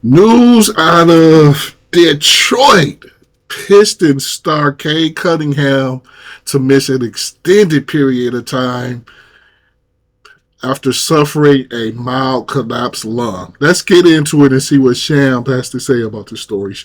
News out of Detroit. Pistons star Cade Cunningham to miss an extended period of time after suffering a mild collapsed lung. Let's get into it and see what Sham has to say about the story.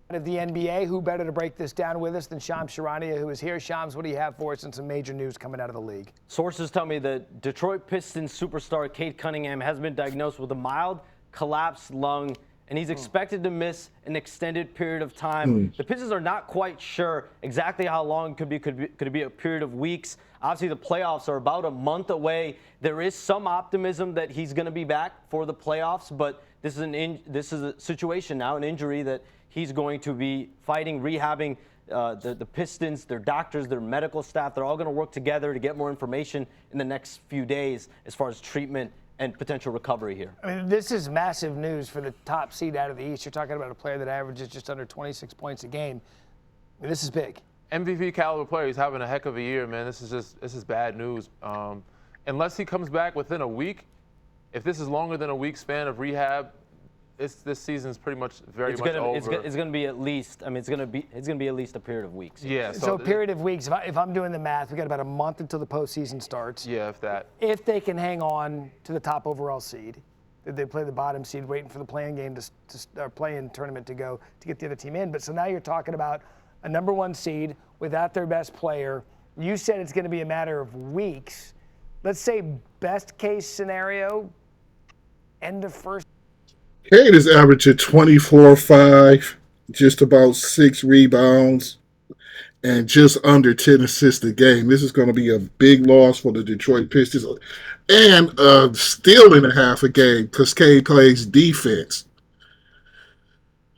Of the NBA, who better to break this down with us than Shams Charania, who is here. Shams, what do you have for us and some major news coming out of the league? Sources tell me that Detroit Pistons superstar Cade Cunningham has been diagnosed with a mild collapsed lung, and he's expected to miss an extended period of time. The Pistons are not quite sure exactly how long it could be. Could it be a period of weeks? Obviously, the playoffs are about a month away. There is some optimism that he's going to be back for the playoffs, but this is a situation now, an injury that he's going to be fighting, rehabbing. The Pistons, their doctors, their medical staff, they're all going to work together to get more information in the next few days as far as treatment and potential recovery here. I mean, this is massive news for the top seed out of the East. You're talking about a player that averages just under 26 points a game. I mean, this is big. MVP caliber player. He's having a heck of a year, man. This is bad news. Unless he comes back within a week, if this is longer than a week span of rehab, this season's pretty much very much over. It's going to be at least. I mean, it's going to be at least a period of weeks. Yeah. So a period of weeks. If I'm doing the math, we got about a month until the postseason starts. Yeah, if that. If they can hang on to the top overall seed, they play the bottom seed, waiting for the play-in game to play-in tournament to go to get the other team in. But so now you're talking about a number one seed without their best player. You said it's going to be a matter of weeks. Let's say best case scenario, end of first. Cade is averaging 24-5, just about 6 rebounds, and just under 10 assists a game. This is going to be a big loss for the Detroit Pistons. And steal and a half a game because Cade plays defense.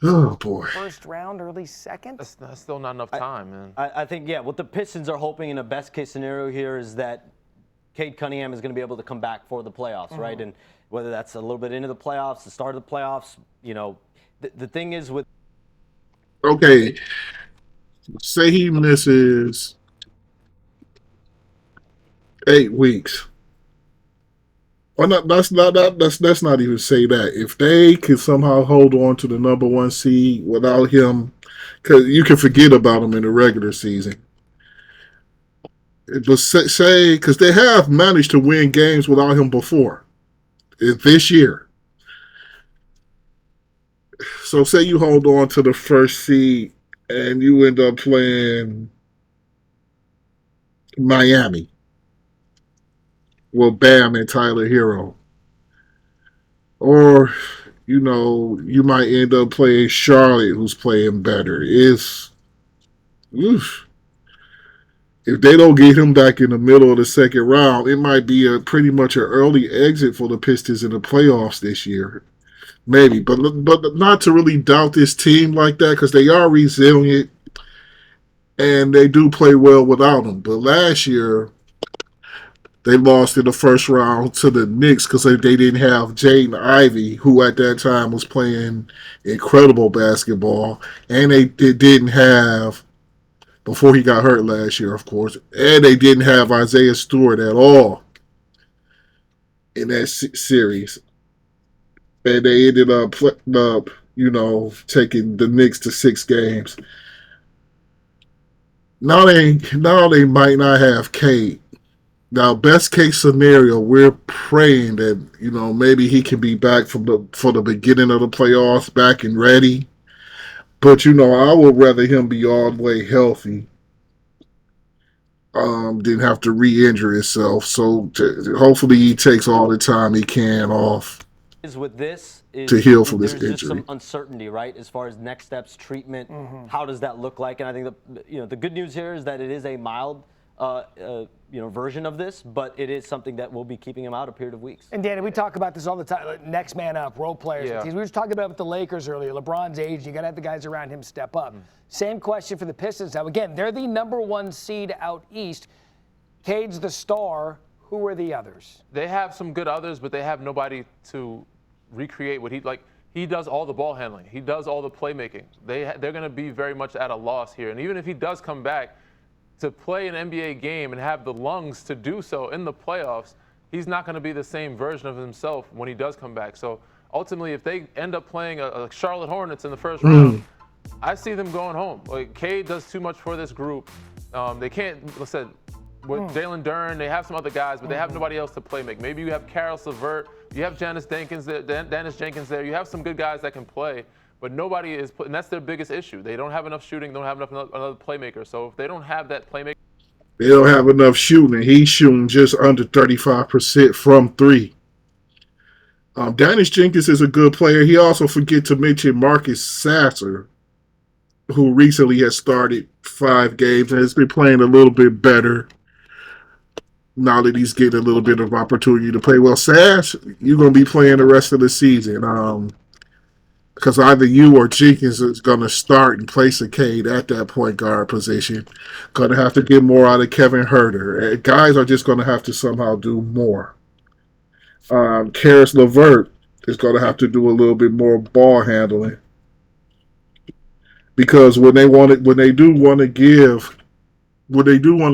Oh, boy. First round, early second? That's still not enough time, man. I think, yeah, what the Pistons are hoping in a best case scenario here is that Cade Cunningham is going to be able to come back for the playoffs, right? And whether that's a little bit into the playoffs, the start of the playoffs, you know, the thing is with. Okay, say he misses 8 weeks. Well, let's not even say that. If they can somehow hold on to the number one seed without him, because you can forget about him in the regular season. But say, because they have managed to win games without him before. This year. So say you hold on to the first seed and you end up playing Miami with Bam and Tyler Hero. Or, you know, you might end up playing Charlotte, who's playing better. Oof. If they don't get him back in the middle of the second round, it might be pretty much an early exit for the Pistons in the playoffs this year. Maybe, but not to really doubt this team like that because they are resilient and they do play well without him. But last year, they lost in the first round to the Knicks because they didn't have Jaden Ivey, who at that time was playing incredible basketball, and they didn't have, before he got hurt last year, of course, and they didn't have Isaiah Stewart at all in that series. And they ended up, taking the Knicks to 6 games. Now they might not have Cade. Now, best case scenario, we're praying that, maybe he can be back for the beginning of the playoffs, back and ready. But, I would rather him be all the way healthy than have to re-injure himself. So, hopefully he takes all the time he can off With this to heal from this there's just injury. some uncertainty, right? As far as next steps, treatment, how does that look like? And I think the good news here is that it is a mild version of this, but it is something that will be keeping him out a period of weeks. And Danny, we talk about this all the time. Like, next man up, role players. Yeah. We were just talking about with the Lakers earlier. LeBron's age, you got to have the guys around him step up. Same question for the Pistons. Now, again, they're the number one seed out east. Cade's the star. Who are the others? They have some good others, but they have nobody to recreate what he does all the ball handling. He does all the playmaking. They're going to be very much at a loss here. And even if he does come back to play an NBA game and have the lungs to do so in the playoffs, he's not going to be the same version of himself when he does come back. So ultimately, if they end up playing a Charlotte Hornets in the first round, I see them going home. Like, Cade does too much for this group. They can't, like I said, with Jalen Duren, they have some other guys, but they have nobody else to play make. Maybe you have Karis LeVert, you have Dennis Jenkins there, you have some good guys that can play, but nobody is, and that's their biggest issue. They don't have enough shooting, don't have enough another playmaker. So if they don't have that playmaker, They don't have enough shooting. He's shooting just under 35% from three. Dennis Jenkins is a good player. He also forget to mention Marcus Sasser, who recently has started 5 games and has been playing a little bit better now that he's getting a little bit of opportunity to play. Well, Sash, you're going to be playing the rest of the season because either you or Jenkins is going to start in place of Cade at that point guard position. Going to have to get more out of Kevin Huerter. Guys are just going to have to somehow do more. Karis LeVert is going to have to do a little bit more ball handling because when they do want to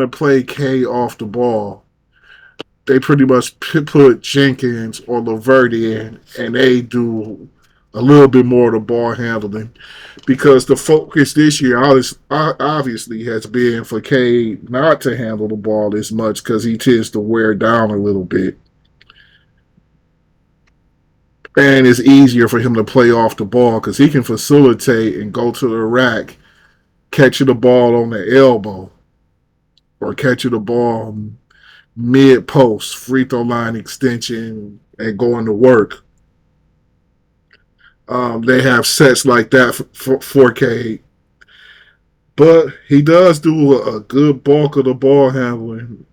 play K off the ball, they pretty much put Jenkins or LeVert in, and they do a little bit more of the ball handling because the focus this year obviously has been for K not to handle the ball as much because he tends to wear down a little bit. And it's easier for him to play off the ball because he can facilitate and go to the rack, catching the ball on the elbow or catching the ball mid-post, free throw line extension, and going to work. They have sets like that for Cade. But he does do a good bulk of the ball handling.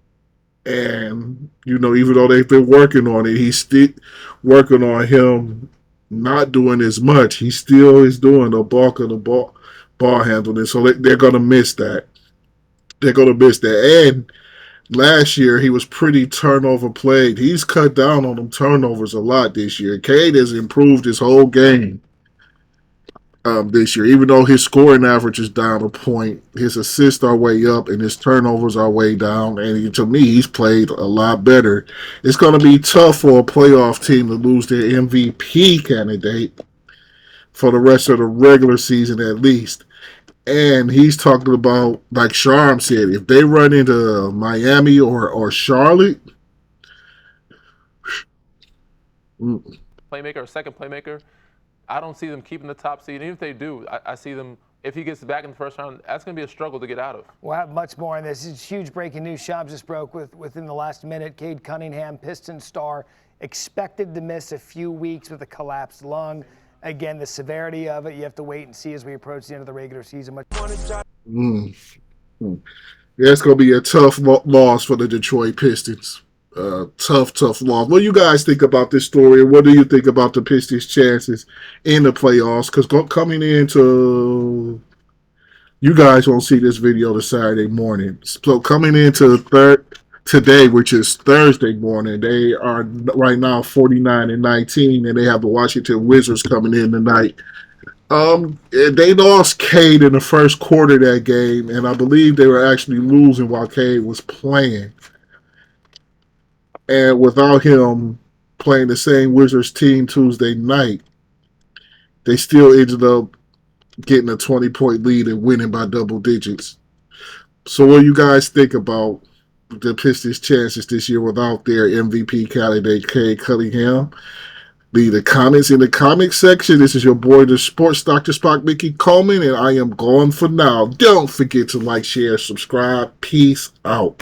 And, even though they've been working on it, he's still working on him not doing as much. He still is doing a bulk of the ball handling. So they're going to miss that. They're going to miss that. And last year, he was pretty turnover plagued. He's cut down on them turnovers a lot this year. Cade has improved his whole game this year. Even though his scoring average is down a point, his assists are way up and his turnovers are way down. And to me, he's played a lot better. It's going to be tough for a playoff team to lose their MVP candidate for the rest of the regular season at least. And he's talking about, like Sharm said, if they run into Miami or Charlotte, playmaker or second playmaker, I don't see them keeping the top seed. Even if they do, I see them, if he gets back in the first round, that's going to be a struggle to get out of. We'll have much more on this. It's huge breaking news. Shams just broke within the last minute. Cade Cunningham, Pistons star, expected to miss a few weeks with a collapsed lung. Again, the severity of it, you have to wait and see as we approach the end of the regular season. Yeah, it's going to be a tough loss for the Detroit Pistons. Tough loss. What do you guys think about this story? What do you think about the Pistons' chances in the playoffs? Because coming into, you guys won't see this video this Saturday morning. So coming into today, which is Thursday morning, they are right now 49-19, and they have the Washington Wizards coming in tonight. They lost Cade in the first quarter of that game, and I believe they were actually losing while Cade was playing. And without him playing the same Wizards team Tuesday night, they still ended up getting a 20-point lead and winning by double digits. So what do you guys think about the Pistons' chances this year without their MVP candidate, Cade Cunningham? Leave the comments in the comment section. This is your boy, the Sports Dr. Spock, Mickey Coleman, and I am gone for now. Don't forget to like, share, subscribe. Peace out.